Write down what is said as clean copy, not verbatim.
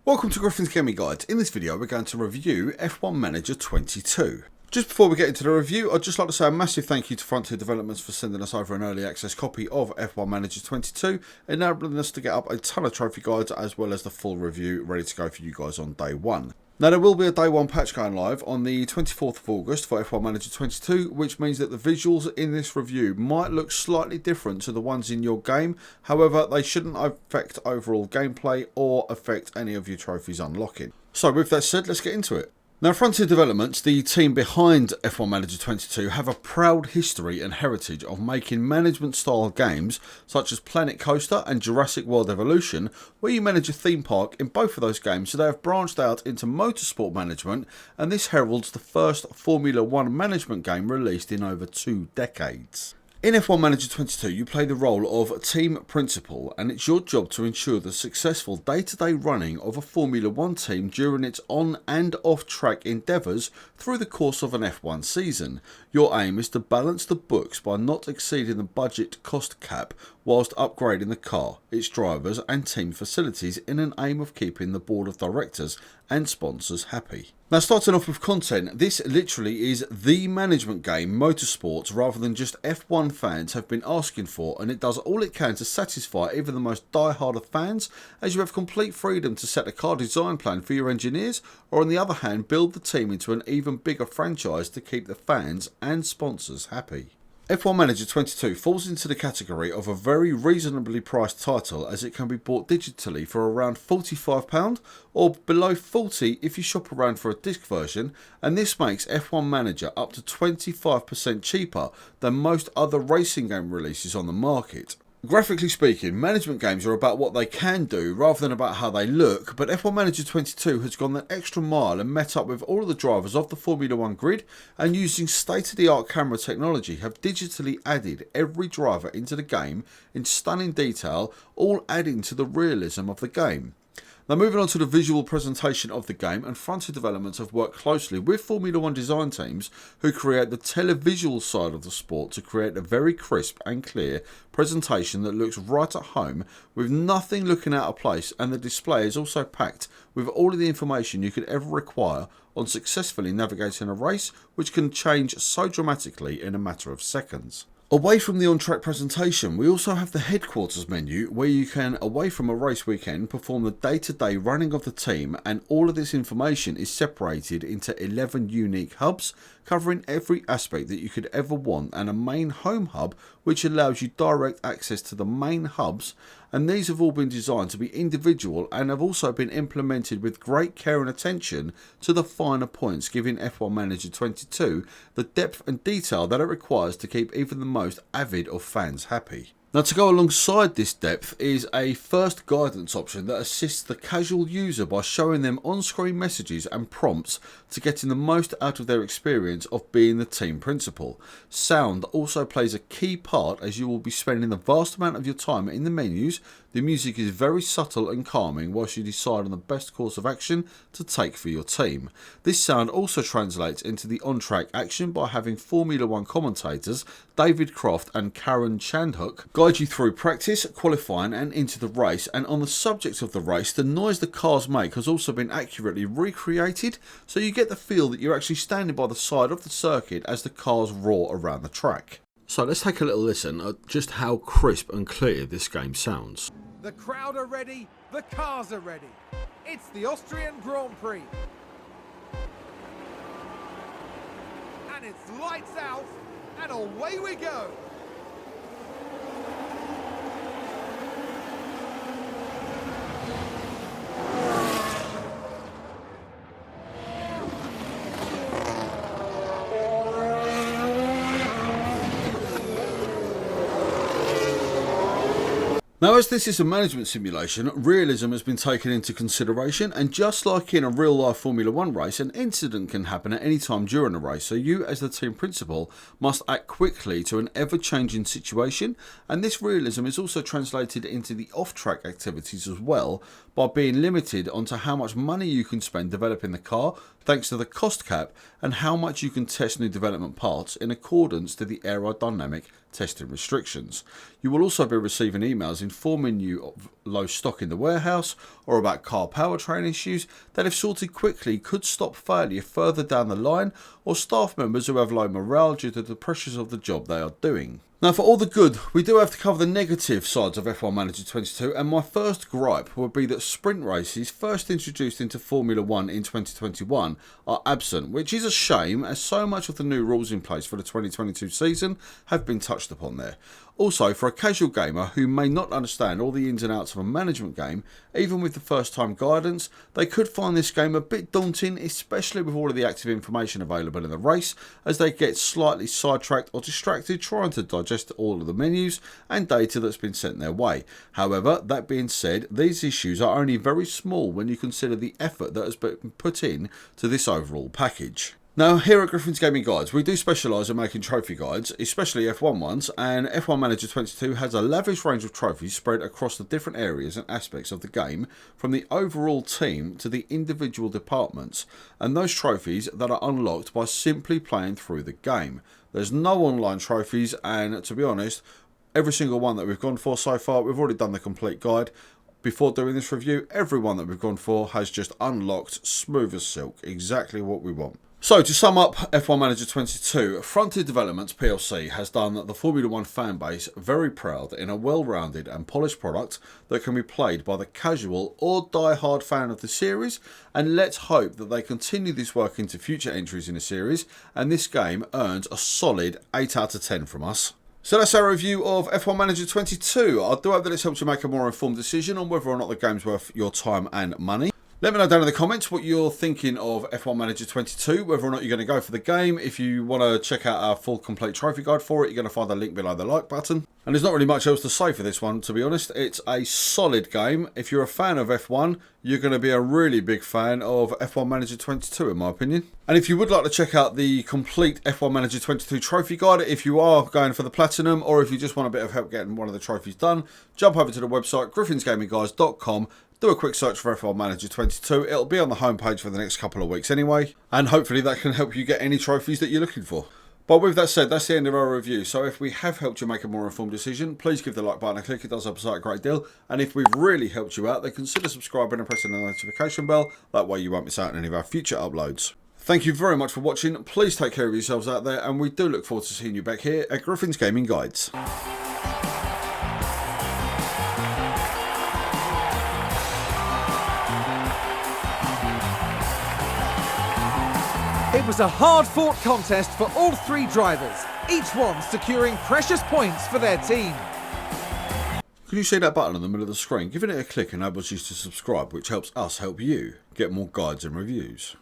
Welcome to Griffin's Gaming Guide. In this video we're going to review F1 Manager 22. Just before we get into the review, I'd just like to say a massive thank you to Frontier Developments for sending us over an early access copy of F1 Manager 22, enabling us to get up a ton of trophy guides as well as the full review ready to go for you guys on day one. Now there will be a day one patch going live on the 24th of August for F1 Manager 22, which means that the visuals in this review might look slightly different to the ones in your game. However, they shouldn't affect overall gameplay or affect any of your trophies unlocking. So with that said, let's get into it. Now Frontier Developments, the team behind F1 Manager 22, have a proud history and heritage of making management style games such as Planet Coaster and Jurassic World Evolution, where you manage a theme park in both of those games. So they have branched out into motorsport management, and this heralds the first Formula 1 management game released in over 2 decades. In F1 Manager 22, you play the role of team principal, and it's your job to ensure the successful day-to-day running of a Formula 1 team during its on and off-track endeavours through the course of an F1 season. Your aim is to balance the books by not exceeding the budget cost cap whilst upgrading the car, its drivers and team facilities in an aim of keeping the board of directors and sponsors happy. Now starting off with content, this literally is the management game motorsports rather than just F1 fans have been asking for, and it does all it can to satisfy even the most die-hard of fans, as you have complete freedom to set a car design plan for your engineers, or on the other hand build the team into an even bigger franchise to keep the fans and sponsors happy. F1 Manager 22 falls into the category of a very reasonably priced title, as it can be bought digitally for around £45 or below £40 if you shop around for a disc version, and this makes F1 Manager up to 25% cheaper than most other racing game releases on the market. Graphically speaking, management games are about what they can do rather than about how they look, but F1 Manager 22 has gone that extra mile and met up with all of the drivers of the Formula 1 grid, and using state-of-the-art camera technology have digitally added every driver into the game in stunning detail, all adding to the realism of the game. Now moving on to the visual presentation of the game, and Frontier Developments have worked closely with Formula 1 design teams who create the televisual side of the sport to create a very crisp and clear presentation that looks right at home with nothing looking out of place, and the display is also packed with all of the information you could ever require on successfully navigating a race, which can change so dramatically in a matter of seconds. Away from the on-track presentation, we also have the headquarters menu where you can, away from a race weekend, perform the day-to-day running of the team, and all of this information is separated into 11 unique hubs covering every aspect that you could ever want, and a main home hub which allows you direct access to the main hubs, and these have all been designed to be individual and have also been implemented with great care and attention to the finer points, giving F1 Manager 22 the depth and detail that it requires to keep even the most avid of fans happy. Now to go alongside this depth is a first guidance option that assists the casual user by showing them on-screen messages and prompts to getting the most out of their experience of being the team principal. Sound also plays a key part, as you will be spending the vast amount of your time in the menus. The music is very subtle and calming whilst you decide on the best course of action to take for your team. This sound also translates into the on-track action by having Formula 1 commentators David Croft and Karen Chandhook guide you through practice, qualifying and into the race. And on the subject of the race, the noise the cars make has also been accurately recreated, so you get the feel that you're actually standing by the side of the circuit as the cars roar around the track. So let's take a little listen at just how crisp and clear this game sounds. The crowd are ready, the cars are ready. It's the Austrian Grand Prix. And it's lights out, and away we go. Now, as this is a management simulation, realism has been taken into consideration, and just like in a real-life Formula 1 race, an incident can happen at any time during a race, so you as the team principal must act quickly to an ever-changing situation, and this realism is also translated into the off-track activities as well, by being limited onto how much money you can spend developing the car thanks to the cost cap and how much you can test new development parts in accordance to the aerodynamic testing restrictions. You will also be receiving emails informing you of low stock in the warehouse or about car powertrain issues that, if sorted quickly, could stop failure further down the line, or staff members who have low morale due to the pressures of the job they are doing. Now, for all the good, we do have to cover the negative sides of F1 Manager 22, and my first gripe would be that sprint races, first introduced into Formula 1 in 2021, are absent, which is a shame, as so much of the new rules in place for the 2022 season have been touched upon there. Also, for a casual gamer who may not understand all the ins and outs of a management game, even with the first time guidance, they could find this game a bit daunting, especially with all of the active information available in the race, as they get slightly sidetracked or distracted trying to digest all of the menus and data that's been sent their way. However, that being said, these issues are only very small when you consider the effort that has been put in to this overall package. Now, here at Griffin's Gaming Guides, we do specialise in making trophy guides, especially F1 ones, and F1 Manager 22 has a lavish range of trophies spread across the different areas and aspects of the game, from the overall team to the individual departments, and those trophies that are unlocked by simply playing through the game. There's no online trophies, and to be honest, every single one that we've gone for so far, we've already done the complete guide. Before doing this review, every one that we've gone for has just unlocked smooth as silk, exactly what we want. So, to sum up F1 Manager 22, Frontier Developments plc has done the Formula 1 fanbase very proud in a well-rounded and polished product that can be played by the casual or die-hard fan of the series, and let's hope that they continue this work into future entries in the series, and this game earns a solid 8 out of 10 from us. So that's our review of F1 Manager 22. I do hope that it's helped you make a more informed decision on whether or not the game's worth your time and money. Let me know down in the comments what you're thinking of F1 Manager 22, whether or not you're going to go for the game. If you want to check out our full complete trophy guide for it, you're going to find the link below the like button. And there's not really much else to say for this one, to be honest. It's a solid game. If you're a fan of F1, you're going to be a really big fan of F1 Manager 22, in my opinion. And if you would like to check out the complete F1 Manager 22 trophy guide, if you are going for the platinum, or if you just want a bit of help getting one of the trophies done, jump over to the website griffinsgamingguides.com. Do a quick search for F1 Manager 22. It'll be on the homepage for the next couple of weeks anyway, and hopefully that can help you get any trophies that you're looking for. But with that said, that's the end of our review. So if we have helped you make a more informed decision, please give the like button a click. It does help us out a great deal. And if we've really helped you out, then consider subscribing and pressing the notification bell. That way you won't miss out on any of our future uploads. Thank you very much for watching. Please take care of yourselves out there, and we do look forward to seeing you back here at Griffin's Gaming Guides. It was a hard-fought contest for all three drivers, each one securing precious points for their team. Can you see that button in the middle of the screen? Giving it a click enables you to subscribe, which helps us help you get more guides and reviews.